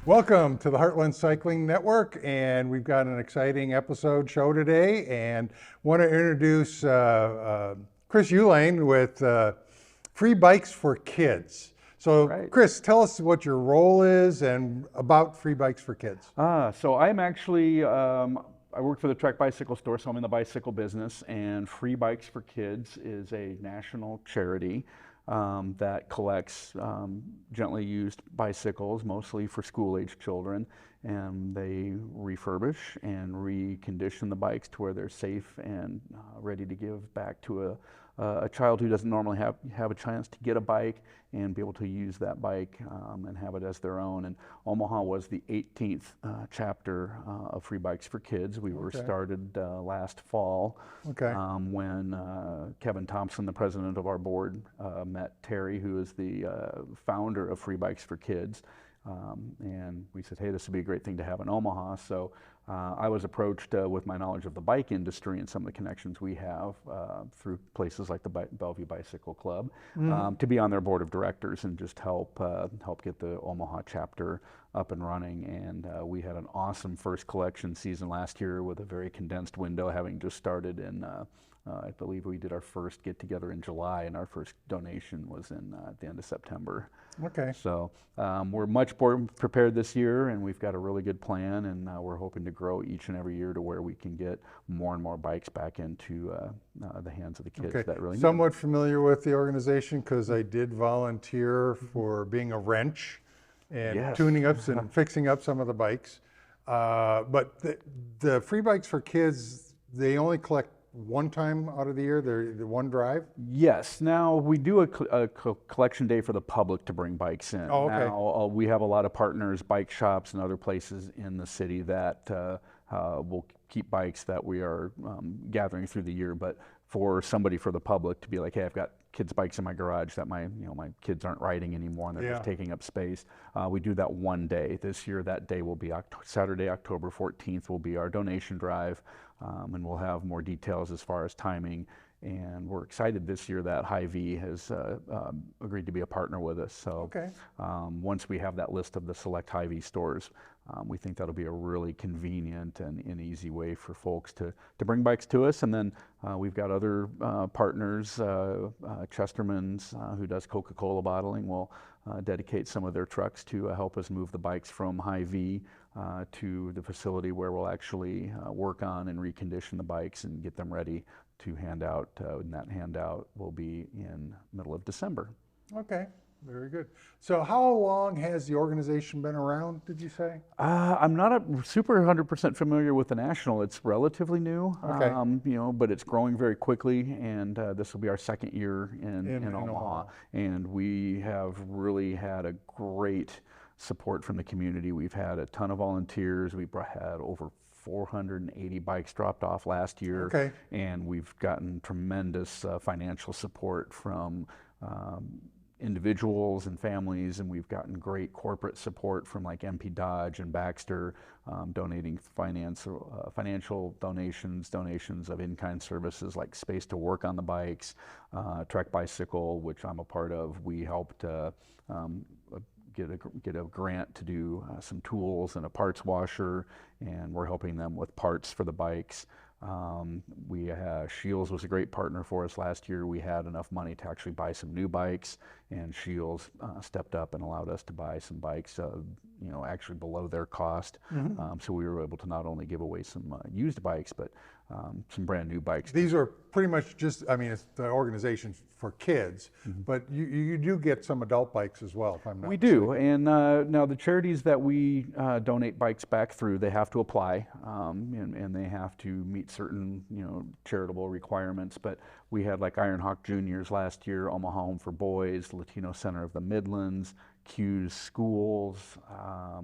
Welcome to the Heartland Cycling Network, and we've got an exciting show today, and want to introduce Chris Ulane with Free Bikes for Kids. So Right. Chris, tell us what your role is and about Free Bikes for Kids. So I'm actually, I work for the Trek Bicycle Store, so I'm in the bicycle business, and Free Bikes for Kids is a national charity that collects gently used bicycles, mostly for school-age children, and they refurbish and recondition the bikes to where they're safe and ready to give back to a child who doesn't normally have a chance to get a bike and be able to use that bike and have it as their own. And Omaha was the 18th chapter of Free Bikes for Kids. We were started last fall when Kevin Thompson, the president of our board, met Terry, who is the founder of Free Bikes for Kids. And we said, hey, this would be a great thing to have in Omaha. So I was approached with my knowledge of the bike industry and some of the connections we have through places like the Bellevue Bicycle Club to be on their board of directors and just help get the Omaha chapter up and running. And we had an awesome first collection season last year with a very condensed window, having just started in I believe we did our first get together in July, and our first donation was in at the end of September. Okay. So we're much more prepared this year, and we've got a really good plan, and we're hoping to grow each and every year to where we can get more and more bikes back into the hands of the kids that really need them. Somewhat familiar with the organization because I did volunteer for being a wrench and tuning up and fixing up some of the bikes. But the Free Bikes for Kids, they only collect one time out of the year, the one drive? Yes. Now we do a collection day for the public to bring bikes in. Oh, okay. Now we have a lot of partners, bike shops and other places in the city that will keep bikes that we are gathering through the year. But for the public to be like, hey, I've got kids' bikes in my garage that my kids aren't riding anymore and they're just taking up space. We do that one day. This year, that day will be Saturday, October 14th will be our donation drive, and we'll have more details as far as timing. And we're excited this year that Hy-Vee has agreed to be a partner with us. So once we have that list of the select Hy-Vee stores, we think that'll be a really convenient and easy way for folks to bring bikes to us. And then we've got other partners, Chesterman's, who does Coca-Cola bottling, will dedicate some of their trucks to help us move the bikes from Hy-Vee to the facility where we'll actually work on and recondition the bikes and get them ready to hand out, and that handout will be in middle of December. Okay, very good. So how long has the organization been around, did you say? I'm not super 100% familiar with the national. It's relatively new, but it's growing very quickly, and this will be our second year in Omaha. And we have really had a great support from the community. We've had a ton of volunteers. We've had over 480 bikes dropped off last year, and we've gotten tremendous financial support from individuals and families, and we've gotten great corporate support from like MP Dodge and Baxter, donating financial donations of in-kind services like space to work on the bikes. Trek Bicycle, which I'm a part of, we helped get a grant to do some tools and a parts washer, and we're helping them with parts for the bikes. Shields was a great partner for us last year. We had enough money to actually buy some new bikes, and Shields stepped up and allowed us to buy some bikes, actually below their cost. So we were able to not only give away some used bikes, but some brand new bikes. These are pretty much just, it's the organization for kids, but you do get some adult bikes as well, if I'm not mistaken. We do, and now the charities that we donate bikes back through, they have to apply, and they have to meet certain, charitable requirements. But we had like Ironhawk Juniors last year, Omaha Home for Boys, Latino Center of the Midlands, Q's Schools.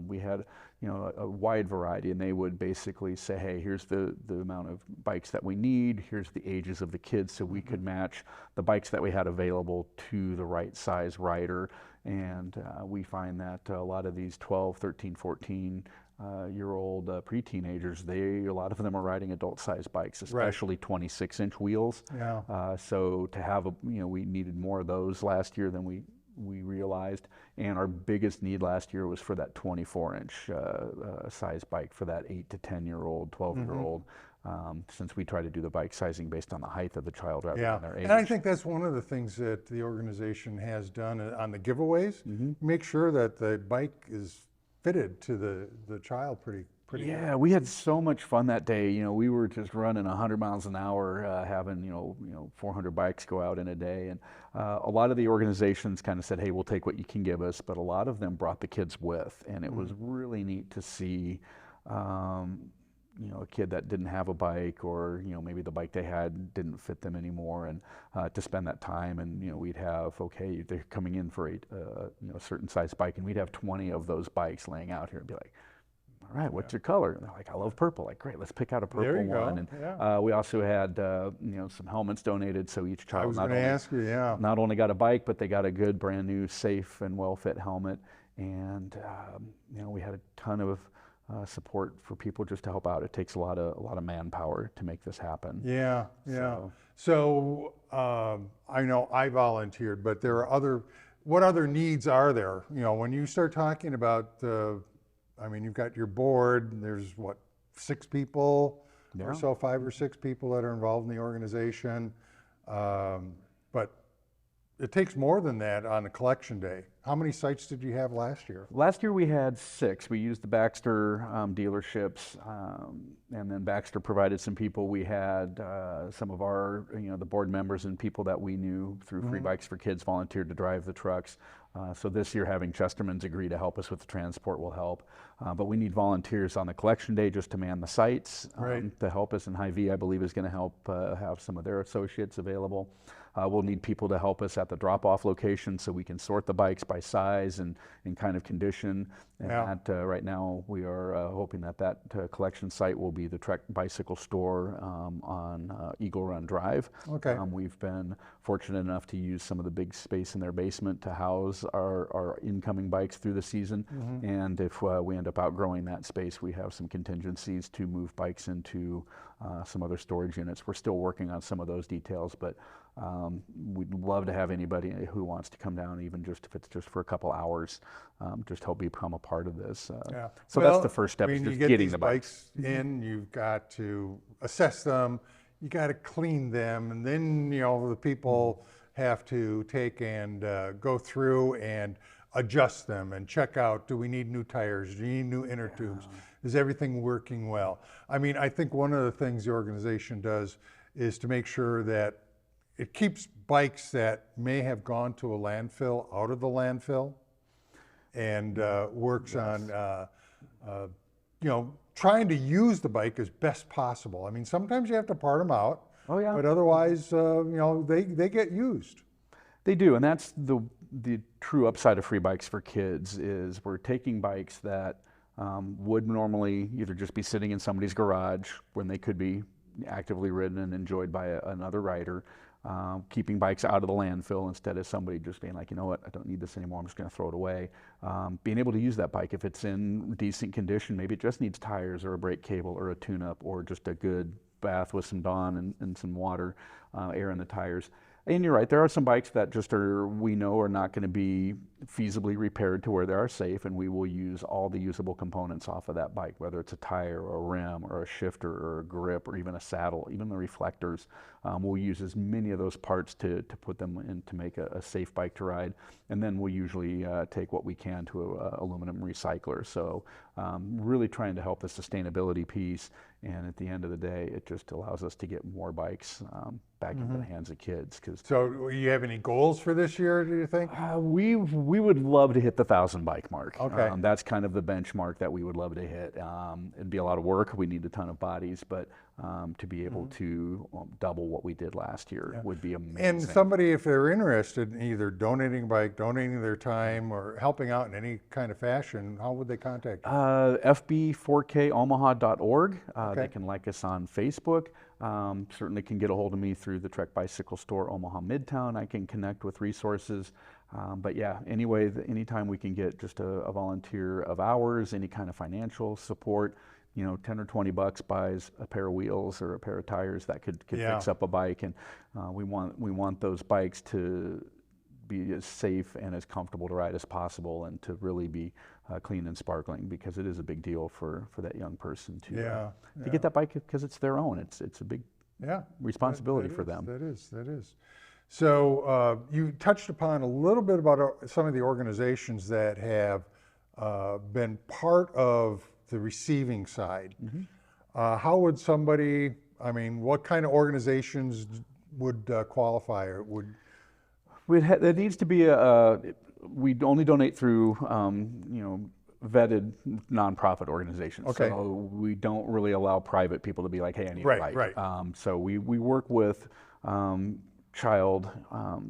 We had a wide variety, and they would basically say, hey, here's the amount of bikes that we need, here's the ages of the kids, so we could match the bikes that we had available to the right size rider. And we find that a lot of these 12, 13, 14 year old pre-teenagers, a lot of them are riding adult sized bikes, especially 26-inch wheels. So to have we needed more of those last year than we we realized. And our biggest need last year was for that 24-inch size bike for that 8 to 10-year-old, 12-year-old. Since we try to do the bike sizing based on the height of the child rather than their age. And I think that's one of the things that the organization has done on the giveaways. Make sure that the bike is fitted to the child pretty. Yeah, we had so much fun that day. You know, we were just running 100 miles an hour, having 400 bikes go out in a day, and a lot of the organizations kind of said, "Hey, we'll take what you can give us," but a lot of them brought the kids with, and it was really neat to see. A kid that didn't have a bike, or maybe the bike they had didn't fit them anymore, and to spend that time, and we'd have, okay, they're coming in for a certain size bike, and we'd have 20 of those bikes laying out here and be like, all right, what's your color? And they're like, I love purple. Like, great, let's pick out a purple one. And we also had some helmets donated, so each child not only got a bike, but they got a good, brand new, safe and well fit helmet. And we had a ton of support for people just to help out. It takes a lot of manpower to make this happen. So I know I volunteered, but there are what other needs are there? When you start talking about, you've got your board, and there's 6 people or so, 5 or 6 people that are involved in the organization. But it takes more than that on a collection day. How many sites did you have last year? Last year we had 6. We used the Baxter dealerships, and then Baxter provided some people. We had some of our, the board members and people that we knew through Free Bikes for Kids volunteered to drive the trucks. So this year having Chesterman's agree to help us with the transport will help. But we need volunteers on the collection day just to man the sites to help us. And Hy-Vee, I believe, is going to help have some of their associates available. We'll need people to help us at the drop-off location so we can sort the bikes by size and kind of condition. And that, right now we are hoping that collection site will be the Trek Bicycle Store on Eagle Run Drive. We've been fortunate enough to use some of the big space in their basement to house our incoming bikes through the season. And if we end up outgrowing that space, we have some contingencies to move bikes into some other storage units. We're still working on some of those details, but we'd love to have anybody who wants to come down, even just if it's just for a couple hours, just help become a part of this. So that's the first step, is just getting the bikes in. You've got to assess them, you got to clean them, and then the people have to take and go through and adjust them and check out, do we need new tires, do we need new inner tubes, is everything working well? I think one of the things the organization does is to make sure that it keeps bikes that may have gone to a landfill out of the landfill, and works on trying to use the bike as best possible. Sometimes you have to part them out, but otherwise they get used. They do, and that's the true upside of Free Bikes for Kids, is we're taking bikes that would normally either just be sitting in somebody's garage when they could be actively ridden and enjoyed by another rider, keeping bikes out of the landfill instead of somebody just being like, you know what, I don't need this anymore, I'm just going to throw it away. Being able to use that bike if it's in decent condition, maybe it just needs tires or a brake cable or a tune-up or just a good bath with some Dawn and some water, air in the tires. And you're right, there are some bikes that just we know are not going to be feasibly repaired to where they are safe, and we will use all the usable components off of that bike, whether it's a tire or a rim or a shifter or a grip or even a saddle, even the reflectors. We'll use as many of those parts to put them in to make a safe bike to ride. And then we'll usually take what we can to a aluminum recycler. So really trying to help the sustainability piece. And at the end of the day, it just allows us to get more bikes back into the hands of kids. So do you have any goals for this year, do you think? We would love to hit the 1,000 bike mark. That's kind of the benchmark that we would love to hit. It'd be a lot of work. We need a ton of bodies, but to be able to double what we did last year would be amazing. And somebody, if they're interested in either donating a bike, donating their time, or helping out in any kind of fashion, how would they contact you? fb4komaha.org. They can like us on Facebook. Certainly can get a hold of me through the Trek Bicycle Store, Omaha Midtown. I can connect with resources. But yeah, anyway, anytime we can get just a volunteer of ours, any kind of financial support, 10 or 20 bucks buys a pair of wheels or a pair of tires that could fix up a bike. And we want those bikes to be as safe and as comfortable to ride as possible, and to really be clean and sparkling, because it is a big deal for that young person to get that bike, because it's their own. It's a big responsibility for them. That is. So you touched upon a little bit about some of the organizations that have been part of the receiving side. How would somebody, I mean, what kind of organizations would qualify, or would? There needs to be we only donate through, vetted nonprofit organizations. Okay. So we don't really allow private people to be like, hey, I need a bike. Right. So we work with child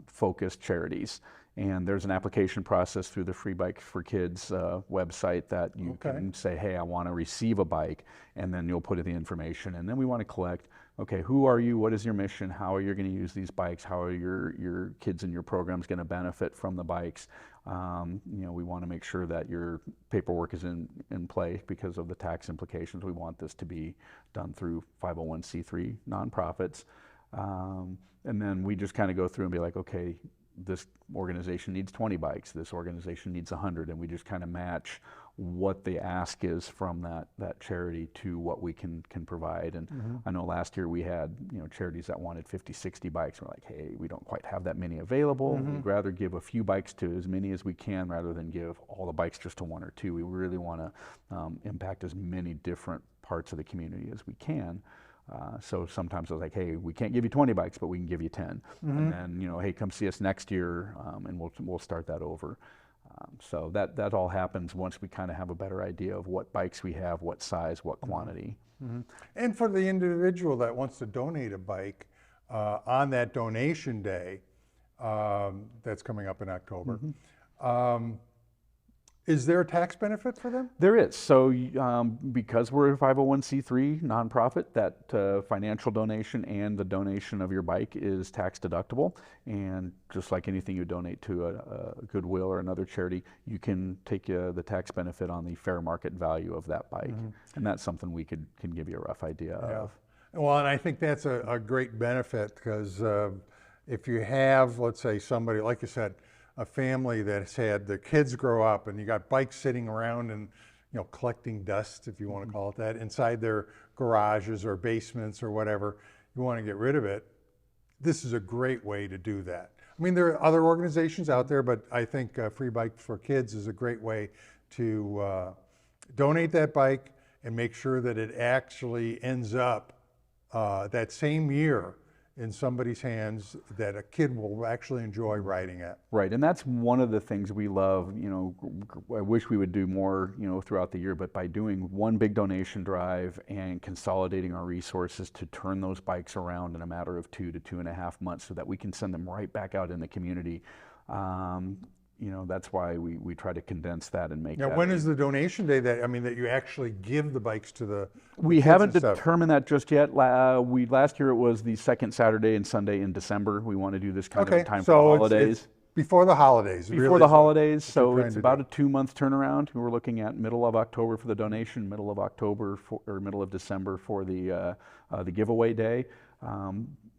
focused charities. And there's an application process through the Free Bike for Kids website that you can say, hey, I want to receive a bike, and then you'll put in the information. And then we want to collect, okay, who are you? What is your mission? How are you going to use these bikes? How are your kids in your programs going to benefit from the bikes? We want to make sure that your paperwork is in play because of the tax implications. We want this to be done through 501c3 nonprofits. And then we just kind of go through and be like, okay, this organization needs 20 bikes, this organization needs 100, and we just kind of match what the ask is from that charity to what we can provide. And I know last year we had charities that wanted 50, 60 bikes. We're like, hey, we don't quite have that many available. We'd rather give a few bikes to as many as we can rather than give all the bikes just to one or two. We really want to impact as many different parts of the community as we can. So sometimes I was like, hey, we can't give you 20 bikes, but we can give you 10. And then, hey, come see us next year, and we'll start that over. So that all happens once we kind of have a better idea of what bikes we have, what size, what quantity. And for the individual that wants to donate a bike on that donation day, that's coming up in October, is there a tax benefit for them? There is. So because we're a 501c3 nonprofit, that financial donation and the donation of your bike is tax deductible. And just like anything you donate to a Goodwill or another charity, you can take the tax benefit on the fair market value of that bike. And that's something we can give you a rough idea of. Well, and I think that's a great benefit, because if you have, let's say, somebody, like you said, a family that's had the kids grow up, and you got bikes sitting around and collecting dust, if you want to call it that, inside their garages or basements or whatever, you want to get rid of it. This is a great way to do that. I mean, there are other organizations out there, but I think Free Bike for Kids is a great way to donate that bike and make sure that it actually ends up that same year in somebody's hands that a kid will actually enjoy riding at. Right, and that's one of the things we love. I wish we would do more, throughout the year, but by doing one big donation drive and consolidating our resources to turn those bikes around in a matter of 2 to 2.5 months so that we can send them right back out in the community. That's why we try to condense that and make that. Now, when is the donation day that you actually give the bikes to the We haven't determined that just yet. Last year it was the second Saturday and Sunday in December. We want to do this kind of time for the holidays. It's before the holidays. Before the holidays, so it's about a 2-month turnaround. We're looking at middle of October for the donation, middle of October or middle of December for the giveaway day.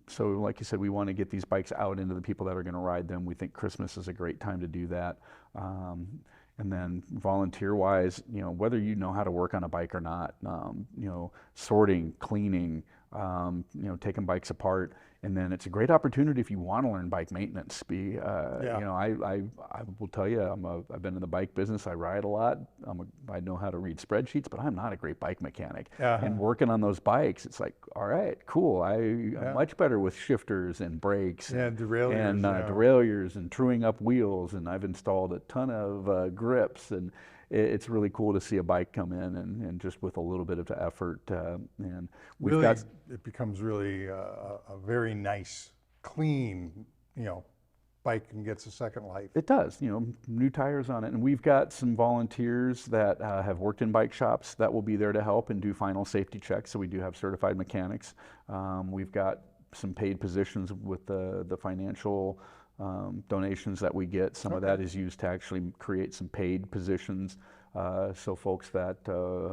So like you said, we want to get these bikes out into the people that are going to ride them. We think Christmas is a great time to do that. And then volunteer-wise, whether you know how to work on a bike or not, sorting, cleaning, taking bikes apart. And then it's a great opportunity if you want to learn bike maintenance. I will tell you, I've been in the bike business. I ride a lot. I know how to read spreadsheets, but I'm not a great bike mechanic. And working on those bikes, it's like, all right, cool. I'm much better with shifters and brakes and derailleurs and truing up wheels. And I've installed a ton of grips, and it's really cool to see a bike come in and just with a little bit of effort. And it becomes really a very nice, clean, bike, and gets a second life. It does, new tires on it. And we've got some volunteers that have worked in bike shops that will be there to help and do final safety checks. So we do have certified mechanics. We've got some paid positions with the financial donations that we get. Some of that is used to actually create some paid positions. So folks that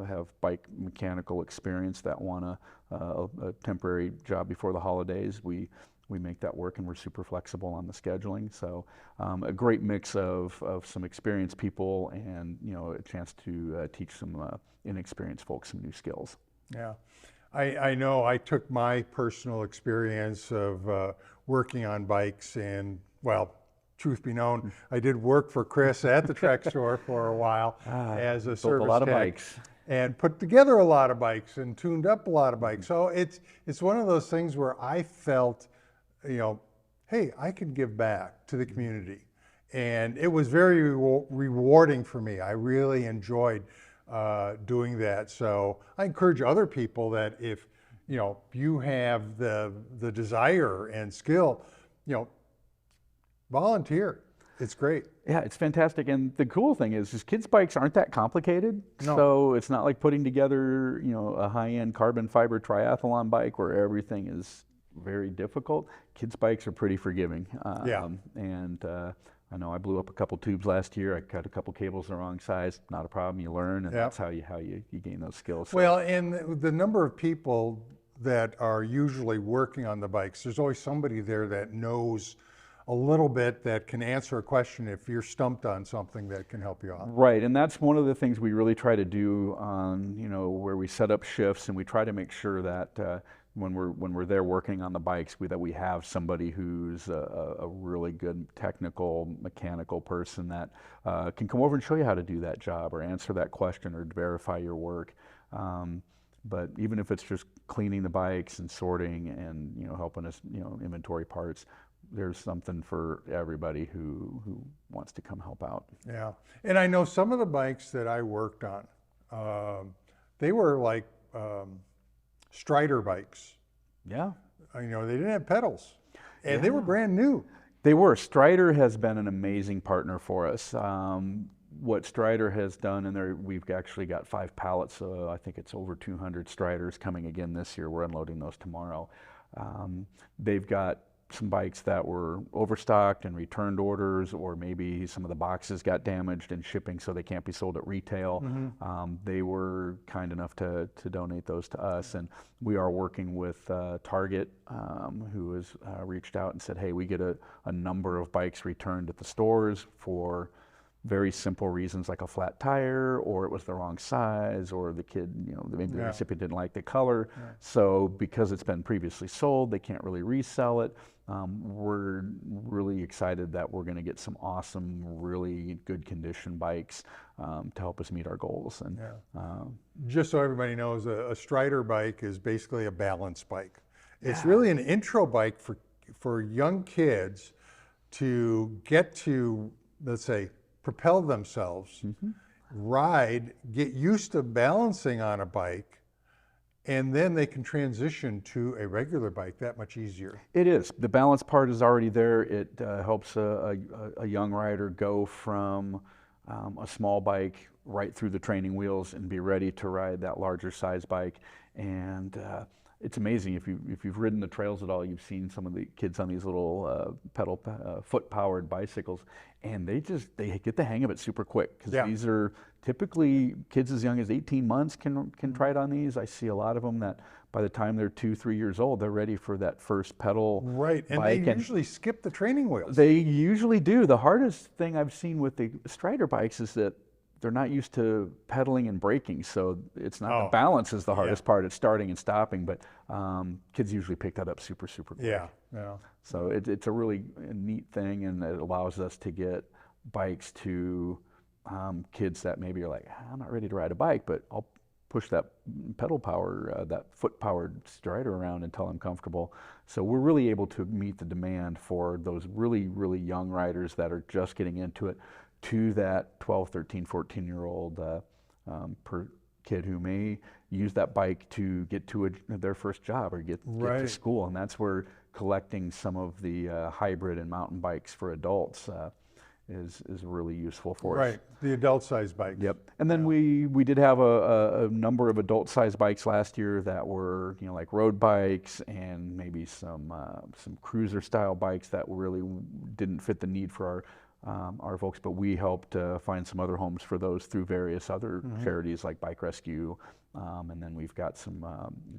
have bike mechanical experience that want a temporary job before the holidays, we we make that work, and we're super flexible on the scheduling. So a great mix of some experienced people and, you know, a chance to teach some inexperienced folks some new skills. Yeah. I know I took my personal experience of working on bikes, and, well, truth be known, I did work for Chris at the Trek store for a while as a service a lot of tech, bikes. and put together a lot of bikes and tuned up a lot of bikes. So it's one of those things where I felt, you know, hey, I can give back to the community. And it was very rewarding for me. I really enjoyed doing that. So I encourage other people that if, you know, you have the desire and skill, you know, volunteer. It's great. Yeah, it's fantastic. And the cool thing is kids' bikes aren't that complicated. No. So it's not like putting together, you know, a high-end carbon fiber triathlon bike where everything is very difficult. Kids' bikes are pretty forgiving. Yeah. And I know I blew up a couple tubes last year. I cut a couple cables the wrong size. Not a problem. You learn, and that's how you gain those skills. So. Well, and the number of people that are usually working on the bikes, there's always somebody there that knows a little bit, that can answer a question if you're stumped on something, that can help you out. Right, and that's one of the things we really try to do on, you know, where we set up shifts, and we try to make sure that when we're there working on the bikes, that we have somebody who's a really good technical, mechanical person that can come over and show you how to do that job, or answer that question, or verify your work. But even if it's just cleaning the bikes and sorting and, you know, helping us, you know, inventory parts, there's something for everybody who wants to come help out. Yeah, and I know some of the bikes that I worked on, they were like Strider bikes. Yeah. You know, they didn't have pedals, and they were Yeah. brand new. They were. Strider has been an amazing partner for us. What Strider has done, and we've actually got 5 pallets, I think it's over 200 Striders coming again this year. We're unloading those tomorrow. They've got some bikes that were overstocked and returned orders, or maybe some of the boxes got damaged in shipping, so they can't be sold at retail. They were kind enough to donate those to us, and we are working with Target, who has reached out and said, hey, we get a number of bikes returned at the stores for very simple reasons, like a flat tire, or it was the wrong size, or the kid, you know, maybe the recipient didn't like the color. So because it's been previously sold, they can't really resell it. We're really excited that we're going to get some awesome, really good condition bikes to help us meet our goals. And just so everybody knows, a Strider bike is basically a balance bike. It's really an intro bike for young kids to get to, let's say, propel themselves, ride, get used to balancing on a bike, and then they can transition to a regular bike that much easier. It is. The balance part is already there. It helps a young rider go from a small bike right through the training wheels and be ready to ride that larger size bike. And it's amazing, if you've ridden the trails at all, you've seen some of the kids on these little foot-powered bicycles, and they get the hang of it super quick, because these are typically kids as young as 18 months can try it on these. I see a lot of them that by the time they're 2-3 years old, they're ready for that first pedal Right, and bike, they usually skip the training wheels. They usually do. The hardest thing I've seen with the Strider bikes is that they're not used to pedaling and braking, so it's not the balance is the hardest part. It's starting and stopping, but kids usually pick that up super quick. Yeah. So it's a really neat thing, and it allows us to get bikes to kids that maybe are like, I'm not ready to ride a bike, but I'll push that pedal power, that foot-powered Strider around until I'm comfortable. So we're really able to meet the demand for those really, really young riders that are just getting into it, to that 12, 13, 14-year-old per kid who may use that bike to get to their first job or get to school. And that's where collecting some of the hybrid and mountain bikes for adults is really useful for us. Right, the adult size bikes. Yep. And then we did have a number of adult size bikes last year that were, you know, like road bikes, and maybe some cruiser style bikes that really didn't fit the need for our folks, but we helped find some other homes for those through various other charities like Bike Rescue, and then we've got some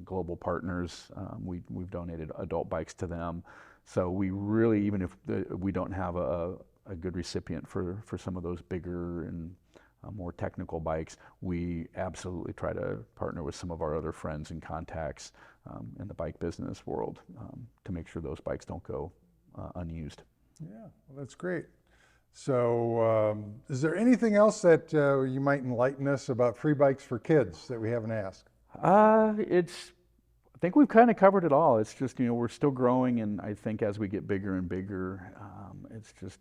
global partners. We've donated adult bikes to them. So we really, even if we don't have a good recipient for some of those bigger and more technical bikes, we absolutely try to partner with some of our other friends and contacts in the bike business world to make sure those bikes don't go unused. Yeah, well, that's great. So is there anything else that you might enlighten us about free bikes for kids that we haven't asked? I think we've kind of covered it all. It's just, we're still growing, and I think as we get bigger and bigger, it's just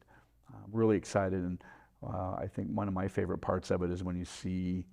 really excited. And I think one of my favorite parts of it is when you see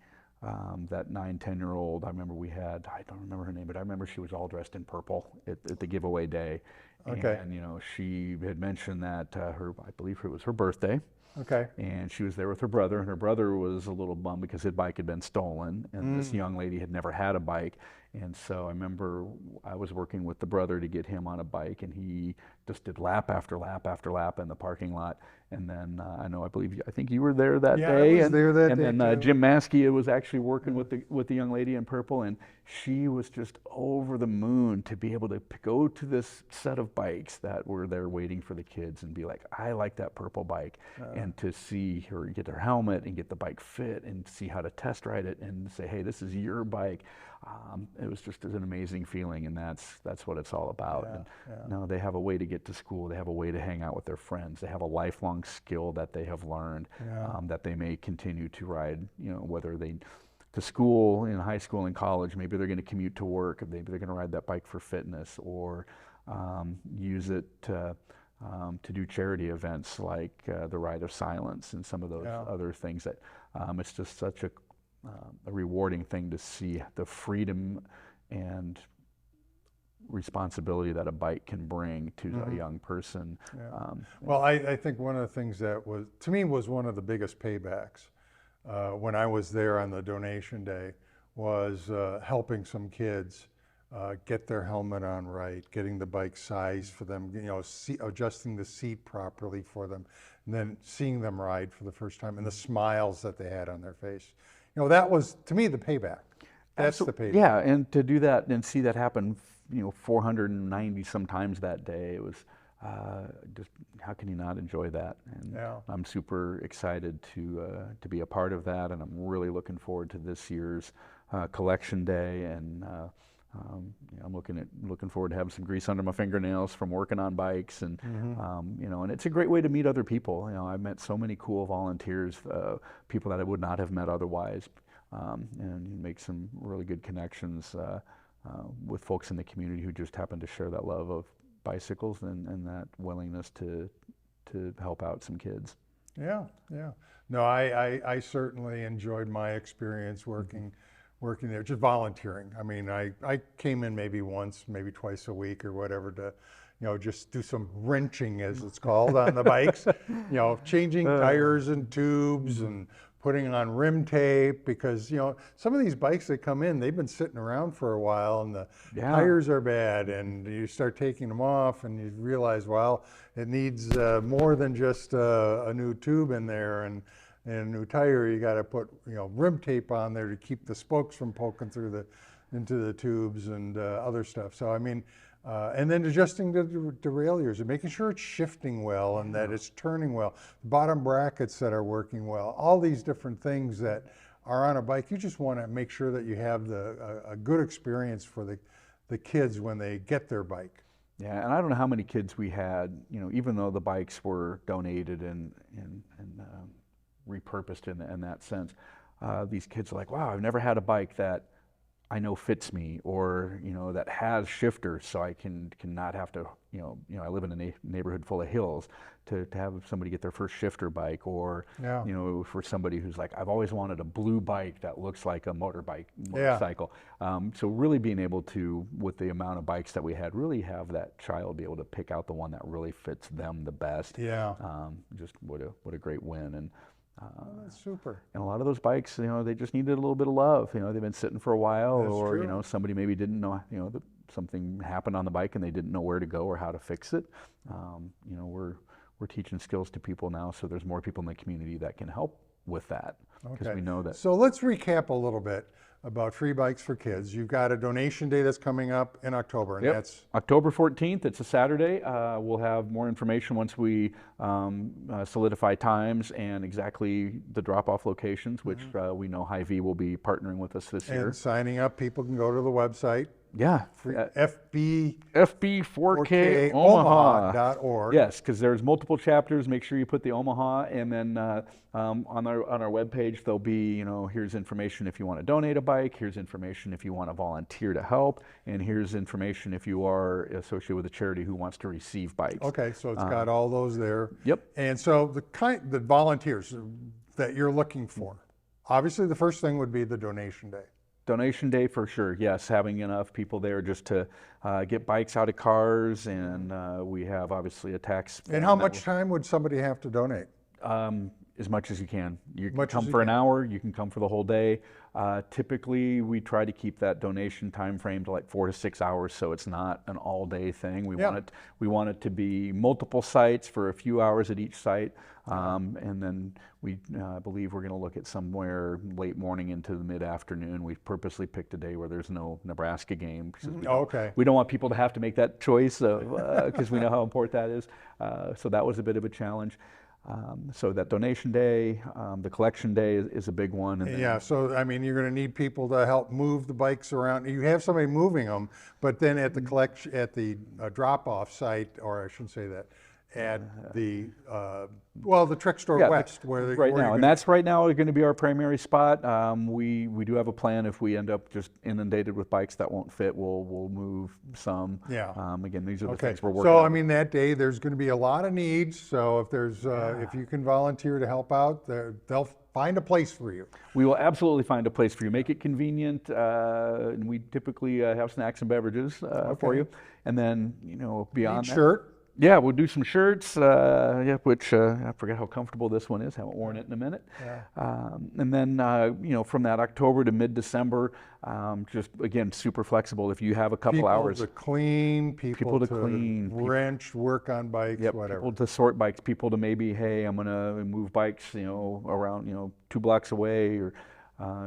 that 9-10-year-old. I remember I don't remember her name, but I remember she was all dressed in purple at the giveaway day. Okay. And she had mentioned that I believe it was her birthday. Okay. And she was there with her brother, and her brother was a little bummed because his bike had been stolen, and this young lady had never had a bike. And so I remember I was working with the brother to get him on a bike, and he just did lap after lap after lap in the parking lot. And then I think you were there that day. I was there that day. And then Jim Maskey was actually working with the young lady in purple, and she was just over the moon to be able to go to this set of bikes that were there waiting for the kids and be like, I like that purple bike. And to see her get her helmet and get the bike fit and see how to test ride it and say, hey, this is your bike. It was just an amazing feeling, and that's what it's all about. They have a way to get to school. They have a way to hang out with their friends. They have a lifelong skill that they have learned that they may continue to ride, whether they to school, in high school and college. Maybe they're going to commute to work. Maybe they're going to ride that bike for fitness, or use it to do charity events like the Ride of Silence and some of those other things. That it's just such a rewarding thing to see the freedom and responsibility that a bike can bring to a young person. Well, I think one of the things that was, to me, was one of the biggest paybacks when I was there on the donation day was helping some kids get their helmet on right, getting the bike size for them, adjusting the seat properly for them, and then seeing them ride for the first time and the smiles that they had on their face. That was, to me, the payback. That's the payback. Yeah, and to do that and see that happen, 490 some times that day, it was just, how can you not enjoy that? And I'm super excited to be a part of that, and I'm really looking forward to this year's collection day. And I'm looking forward to having some grease under my fingernails from working on bikes, and and it's a great way to meet other people. I've met so many cool volunteers, people that I would not have met otherwise, and make some really good connections with folks in the community who just happen to share that love of bicycles and that willingness to help out some kids. Yeah. No, I certainly enjoyed my experience working there, just volunteering. I mean, I came in maybe once, maybe twice a week or whatever to, just do some wrenching, as it's called, on the bikes, changing tires and tubes and putting on rim tape, because, some of these bikes that come in, they've been sitting around for a while and the tires are bad, and you start taking them off and you realize, well, it needs more than just a new tube in there and a new tire. You got to put rim tape on there to keep the spokes from poking through into the tubes and other stuff. So I mean, and then adjusting the derailleurs and making sure it's shifting well and that it's turning well, bottom brackets that are working well, all these different things that are on a bike. You just want to make sure that you have a good experience for the kids when they get their bike. Yeah, and I don't know how many kids we had, even though the bikes were donated and repurposed in that sense. These kids are like, wow, I've never had a bike that I know fits me, or that has shifters, so I can not have to, I live in a neighborhood full of hills, to have somebody get their first shifter bike, or for somebody who's like, I've always wanted a blue bike that looks like a motorcycle. So really being able to, with the amount of bikes that we had, really have that child be able to pick out the one that really fits them the best. Just what a great win. And that's super. And a lot of those bikes, they just needed a little bit of love. They've been sitting for a while, That's or true. Somebody maybe didn't know, something happened on the bike and they didn't know where to go or how to fix it. We're we're teaching skills to people now, so there's more people in the community that can help with that, because we know that. So let's recap a little bit about Free Bikes for Kids. You've got a donation day that's coming up in October, and that's October 14th. It's a Saturday. We'll have more information once we solidify times and exactly the drop-off locations, which we know Hy-Vee will be partnering with us this year. And signing up, people can go to the website. Yeah, FB4KOmaha.org. Yes, because there's multiple chapters. Make sure you put the Omaha, and then on our webpage there'll be, here's information if you want to donate a bike. Here's information if you want to volunteer to help, and here's information if you are associated with a charity who wants to receive bikes. Okay, so it's got all those there. Yep. And so the volunteers that you're looking for, obviously the first thing would be the donation day. Donation day for sure, yes, having enough people there just to get bikes out of cars, and we have obviously a tax. And how much time would somebody have to donate? As much as you can. You can come for an hour, you can come for the whole day. Typically, we try to keep that donation time frame to like 4 to 6 hours, so it's not an all-day thing. We want it to be multiple sites for a few hours at each site, and then we believe we're going to look at somewhere late morning into the mid-afternoon. We've purposely picked a day where there's no Nebraska game, because we don't want people to have to make that choice, because we know how important that is. So that was a bit of a challenge. So that donation day, the collection day is a big one. And yeah, so I mean, you're going to need people to help move the bikes around. You have somebody moving them, but then at the the drop-off site, or I shouldn't say that, at the the Trick Store West, and that's right now going to be our primary spot. We do have a plan. If we end up just inundated with bikes that won't fit, we'll move some. Yeah. Again, these are the things we're working on. So I mean, that day there's going to be a lot of needs. So if there's if you can volunteer to help out, they'll find a place for you. We will absolutely find a place for you. Make it convenient, and we typically have snacks and beverages for you. And then beyond that. Shirt. Yeah, we'll do some shirts, which I forget how comfortable this one is. Haven't worn it in a minute. Yeah. And then, from that October to mid-December, just again, super flexible. If you have a couple hours. People to clean, people to clean, wrench, work on bikes, whatever. People to sort bikes, people to maybe, hey, I'm going to move bikes, around, 2 blocks away, or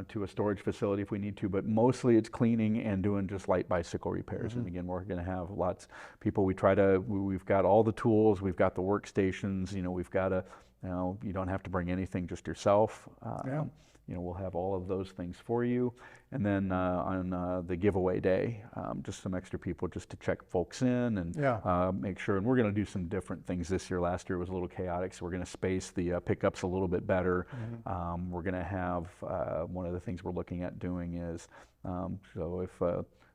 to a storage facility if we need to, but mostly it's cleaning and doing just light bicycle repairs. And again, we're going to have lots of people. We've got all the tools, we've got the workstations, we've got you don't have to bring anything, just yourself. We'll have all of those things for you. And then on the giveaway day, just some extra people just to check folks in and make sure. And we're going to do some different things this year. Last year was a little chaotic, so we're going to space the pickups a little bit better. We're going to have, one of the things we're looking at doing is, so if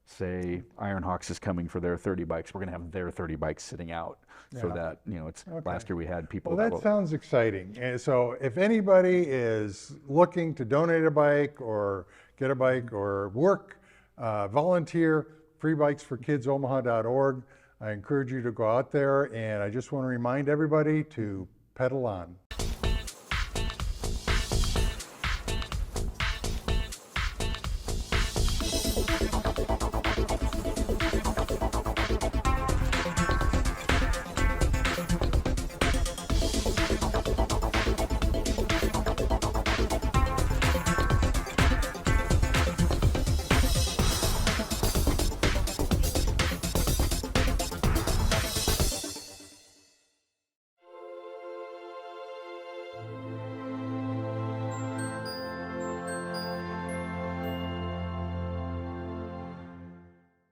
say Ironhawks is coming for their 30 bikes, we're going to have their 30 bikes sitting out, so that it's last year we had people. Well, that sounds exciting. And so if anybody is looking to donate a bike or get a bike or work, volunteer, freebikesforkidsomaha.org. I encourage you to go out there, and I just want to remind everybody to pedal on.